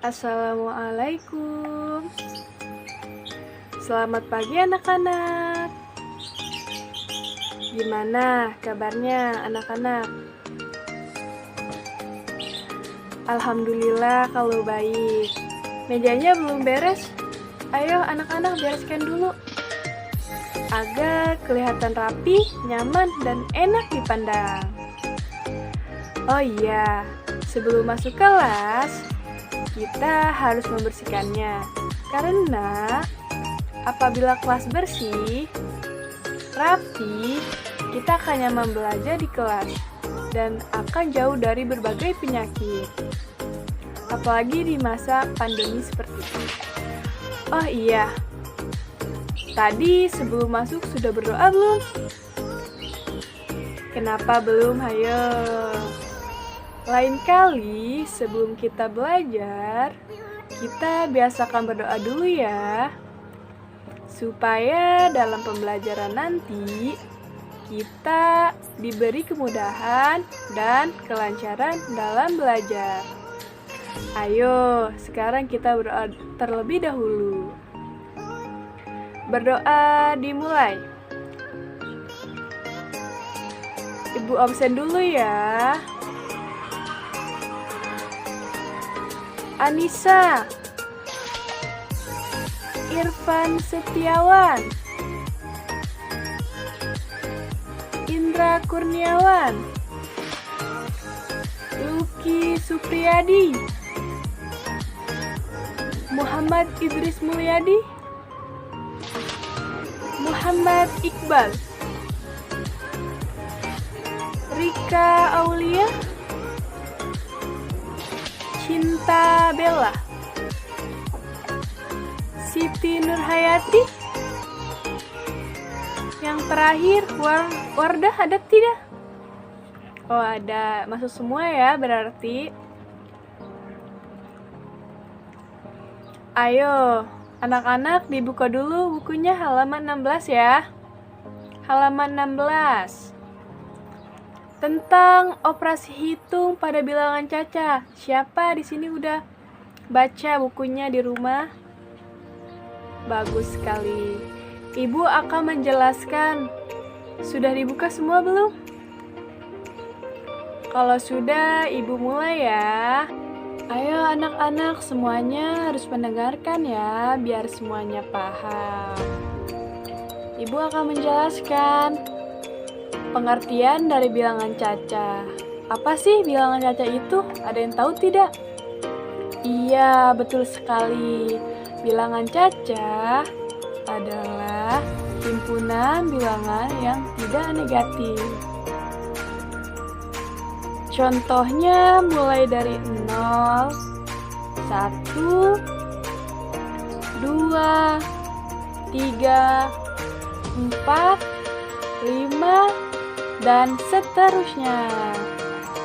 Assalamualaikum. Selamat pagi anak-anak. Gimana kabarnya anak-anak? Alhamdulillah kalau baik. Mejanya belum beres. Ayo anak-anak bereskan dulu. Agar kelihatan rapi, nyaman, dan enak dipandang. Oh iya, sebelum masuk kelas, kita harus membersihkannya. Karena apabila kelas bersih, rapi, kita akan nyaman belajar di kelas dan akan jauh dari berbagai penyakit. Apalagi di masa pandemi seperti ini. Oh iya, tadi sebelum masuk sudah berdoa belum? Kenapa belum? Hayo. Lain kali sebelum kita belajar, kita biasakan berdoa dulu ya. Supaya dalam pembelajaran nanti, kita diberi kemudahan dan kelancaran dalam belajar. Ayo, sekarang kita berdoa terlebih dahulu. Berdoa dimulai. Ibu absen dulu ya. Anissa, Irfan Setiawan, Indra Kurniawan, Luki Supriyadi, Muhammad Idris Mulyadi, Muhammad Iqbal, Rika Aulia, Cinta Bella, Siti Nurhayati. Yang terakhir, Wardah ada tidak? Oh ada, masuk semua ya berarti. Ayo, anak-anak dibuka dulu bukunya halaman 16 ya. Halaman 16. Tentang operasi hitung pada bilangan caca. Siapa di sini udah baca bukunya di rumah? Bagus sekali. Ibu akan menjelaskan. Sudah dibuka semua belum? Kalau sudah, Ibu mulai ya. Ayo anak-anak semuanya harus mendengarkan ya, biar semuanya paham. Ibu akan menjelaskan pengertian dari bilangan caca. Apa sih bilangan caca itu? Ada yang tahu tidak? Iya, betul sekali. Bilangan caca adalah himpunan bilangan yang tidak negatif. Contohnya mulai dari 0, 1, 2, 3, 4, 5, dan seterusnya.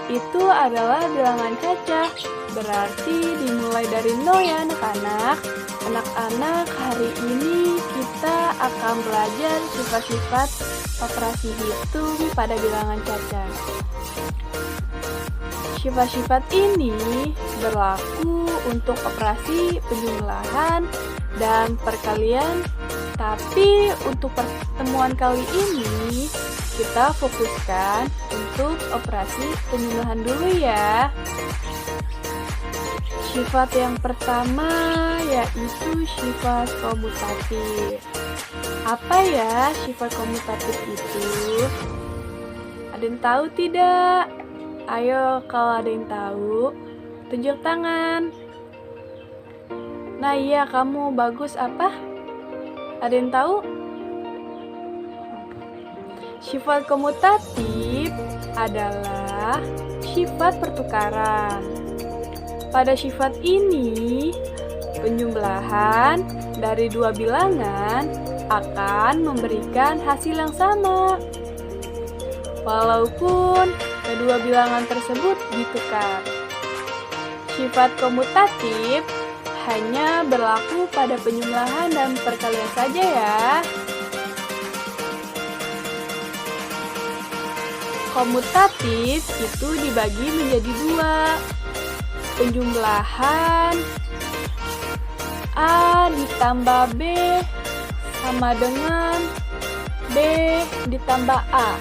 Itu adalah bilangan caca. Berarti dimulai dari 0 ya anak-anak. Anak-anak, hari ini kita akan belajar sifat-sifat operasi hitung pada bilangan caca. Sifat-sifat ini berlaku untuk operasi penjumlahan dan perkalian. Tapi untuk pertemuan kali ini, kita fokuskan untuk operasi penjumlahan dulu ya. Sifat yang pertama yaitu sifat komutatif. Apa ya sifat komutatif itu? Ada yang tahu tidak? Ayo kalau ada yang tahu, tunjuk tangan. Nah iya, kamu bagus apa? Ada yang tahu? Sifat komutatif adalah sifat pertukaran. Pada sifat ini, penjumlahan dari dua bilangan akan memberikan hasil yang sama, walaupun kedua bilangan tersebut ditukar. Sifat komutatif hanya berlaku pada penjumlahan dan perkalian saja ya. Komutatif itu dibagi menjadi dua. penjumlahan A ditambah B sama dengan B ditambah A.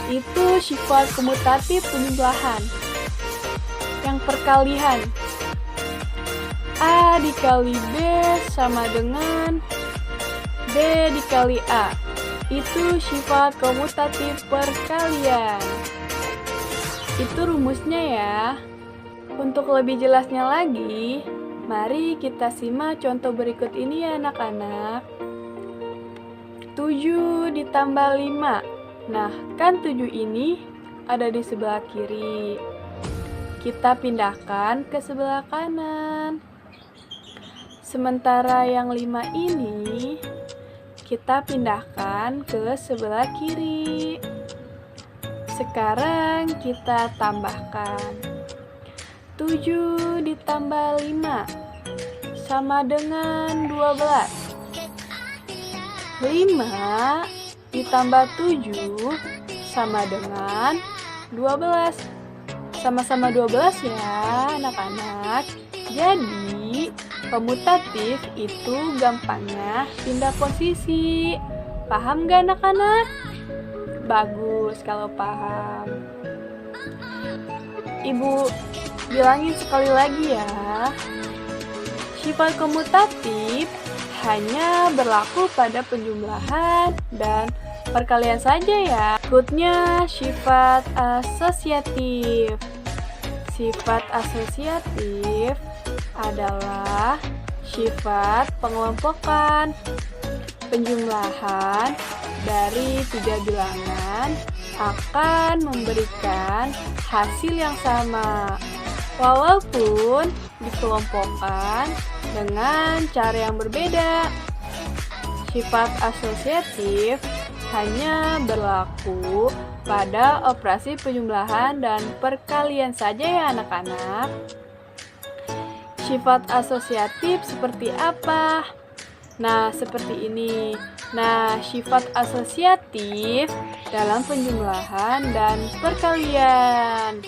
Itu sifat komutatif penjumlahan. Yang perkalian, A dikali B sama dengan B dikali A. Itu sifat komutatif perkalian. Itu rumusnya ya. Untuk lebih jelasnya lagi, mari kita simak contoh berikut ini ya anak-anak. 7 ditambah 5. Nah, kan 7 ini ada di sebelah kiri. Kita pindahkan ke sebelah kanan. Sementara yang 5 ini kita pindahkan ke sebelah kiri. Sekarang kita tambahkan. 7 ditambah 5 sama dengan 12. 5 ditambah 7 sama dengan 12. Sama-sama 12 ya anak-anak. Jadi komutatif itu gampangnya pindah posisi. Paham gak anak-anak? Bagus kalau paham. Ibu bilangin sekali lagi ya. Sifat komutatif hanya berlaku pada penjumlahan dan perkalian saja ya. Berikutnya sifat asosiatif. Sifat asosiatif adalah sifat pengelompokan penjumlahan dari 3 bilangan akan memberikan hasil yang sama walaupun dikelompokkan dengan cara yang berbeda. Sifat asosiatif hanya berlaku pada operasi penjumlahan dan perkalian saja ya anak-anak. Sifat asosiatif seperti apa? Nah, seperti ini. Nah, sifat asosiatif dalam penjumlahan dan perkalian.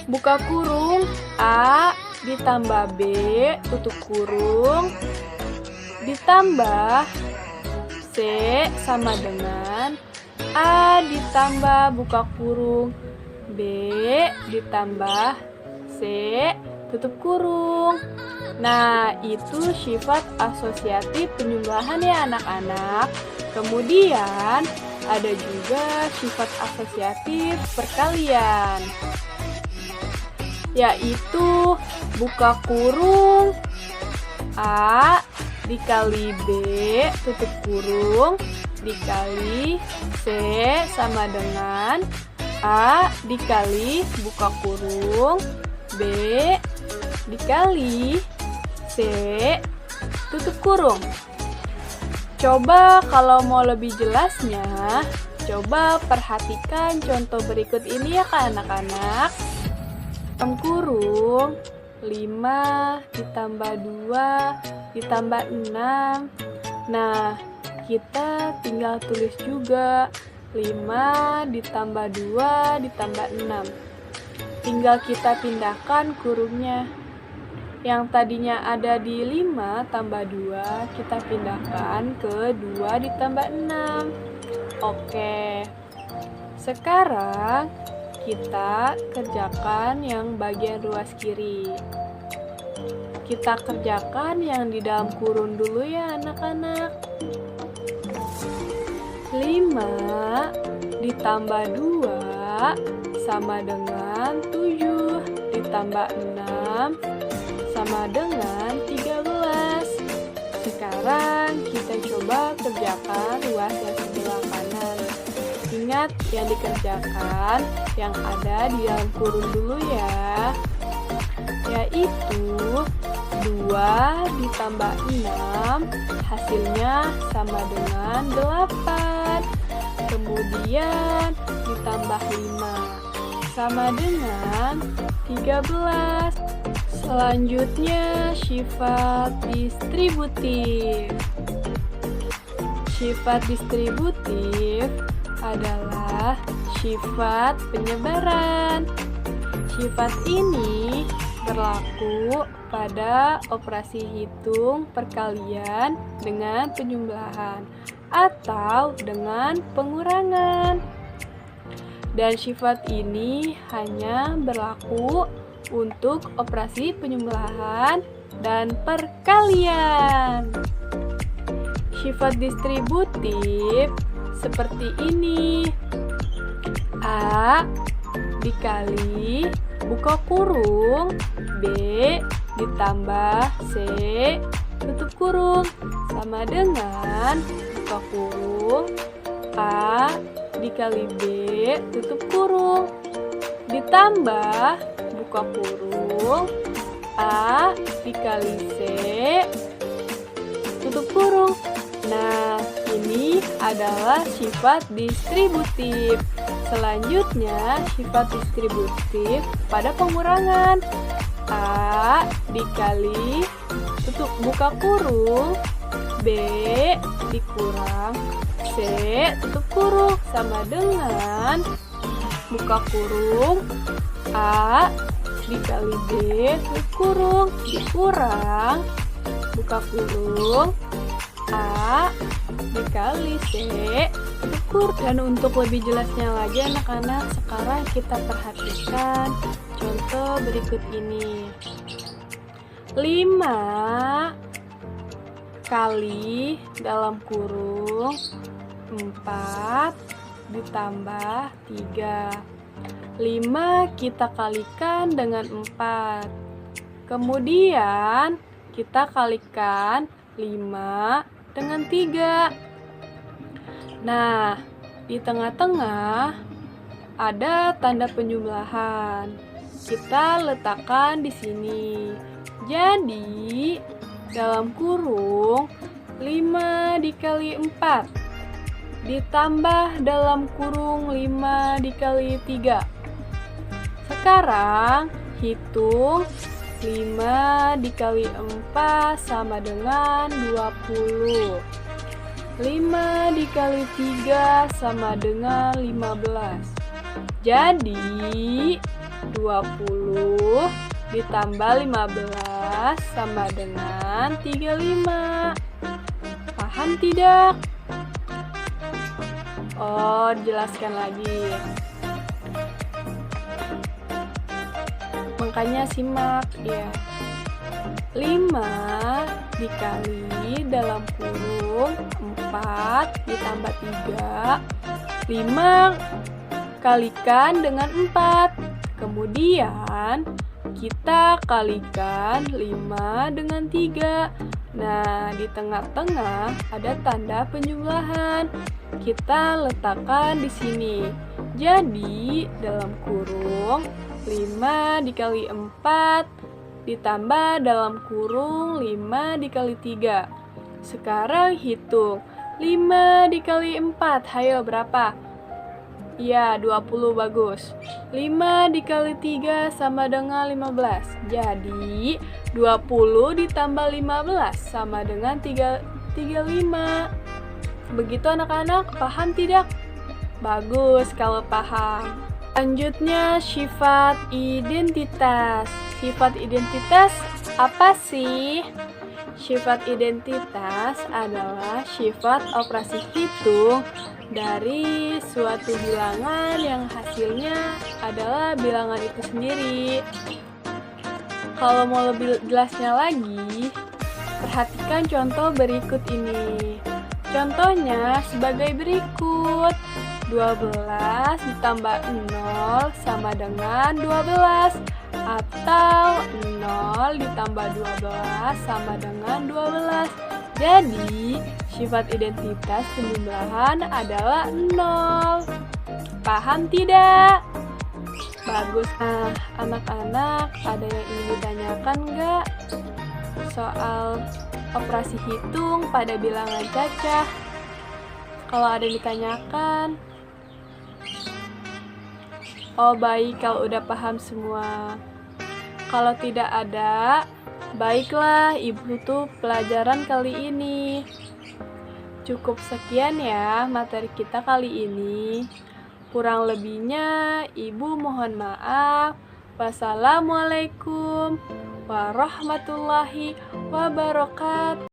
Buka kurung, A ditambah B, tutup kurung, ditambah C sama dengan A ditambah buka kurung, B ditambah C, tutup kurung. Nah, itu sifat asosiatif penjumlahan ya anak-anak. Kemudian ada juga sifat asosiatif perkalian, yaitu buka kurung A dikali B tutup kurung dikali C sama dengan A dikali buka kurung B dikali C tutup kurung. Coba kalau mau lebih jelasnya, coba perhatikan contoh berikut ini ya Kak anak-anak. Dalam kurung 5 ditambah 2 ditambah 6. Nah, kita tinggal tulis juga 5 ditambah 2 ditambah 6. Tinggal kita pindahkan kurungnya. Yang tadinya ada di 5 tambah 2, kita pindahkan ke 2 ditambah 6. Oke. Sekarang kita kerjakan yang bagian ruas kiri. Kita kerjakan yang di dalam kurung dulu ya anak-anak. 5 ditambah 2 sama dengan 7 ditambah 6 sama dengan 13. Sekarang kita coba kerjakan ruas yang sebelah kanan. Ingat yang dikerjakan yang ada di dalam kurung dulu ya, yaitu 2 ditambah 6 hasilnya sama dengan 8. Kemudian ditambah 5 sama dengan 13. Selanjutnya sifat distributif. Sifat distributif adalah sifat penyebaran. Sifat ini berlaku pada operasi hitung perkalian dengan penjumlahan atau dengan pengurangan. Dan sifat ini hanya berlaku untuk operasi penjumlahan dan perkalian. Sifat distributif seperti ini. A dikali buka kurung B ditambah C tutup kurung sama dengan buka kurung A dikali B tutup kurung ditambah buka kurung A dikali C tutup kurung. Nah, ini adalah sifat distributif. Selanjutnya, sifat distributif pada pengurangan. A dikali tutup buka kurung B dikurang C tutup kurung sama dengan buka kurung A dikali B tutup kurung dikurang buka kurung A dikali C tutup kurung. Dan untuk lebih jelasnya lagi anak-anak, sekarang kita perhatikan contoh berikut ini. 5 kali dalam kurung 4 ditambah 3. 5 kita kalikan dengan 4. Kemudian kita kalikan 5 dengan 3. Nah, di tengah-tengah ada tanda penjumlahan. Kita letakkan di sini. Jadi, dalam kurung 5 dikali 4 ditambah dalam kurung 5 dikali 3. Sekarang hitung 5 dikali 4 sama dengan 20. 5 dikali 3 sama dengan 15. Jadi 20 ditambah 15 sama dengan 35. Paham tidak? Oh, jelaskan lagi. Makanya simak ya. 5 dikali dalam kurung 4 ditambah 3. 5 kalikan dengan 4. Kemudian kita kalikan 5 dengan 3. Nah, di tengah-tengah ada tanda penjumlahan. Kita letakkan di sini. Jadi, dalam kurung 5 dikali 4 ditambah dalam kurung 5 dikali 3. Sekarang hitung 5 dikali 4. Hayo, berapa? Ya, 20, bagus. 5 dikali 3 sama dengan 15. Jadi, 20 ditambah 15 sama dengan 35. Begitu anak-anak, paham tidak? Bagus kalau paham. Selanjutnya, sifat identitas. Sifat identitas apa sih? Sifat identitas adalah sifat operasi hitung dari suatu bilangan yang hasilnya adalah bilangan itu sendiri. Kalau mau lebih jelasnya lagi, perhatikan contoh berikut ini. Contohnya sebagai berikut. 12 ditambah 0 sama dengan 12. Atau 0 ditambah 12 sama dengan 12. Jadi, sifat identitas penjumlahan adalah 0. Paham tidak? Bagus. Nah, anak-anak, ada yang ingin ditanyakan nggak soal operasi hitung pada bilangan cacah? Kalau ada yang ditanyakan, oh baik, kalau udah paham semua. Kalau tidak ada, baiklah, Ibu tutup pelajaran kali ini. Cukup sekian ya materi kita kali ini. Kurang lebihnya, Ibu mohon maaf. Wassalamualaikum warahmatullahi wabarakatuh.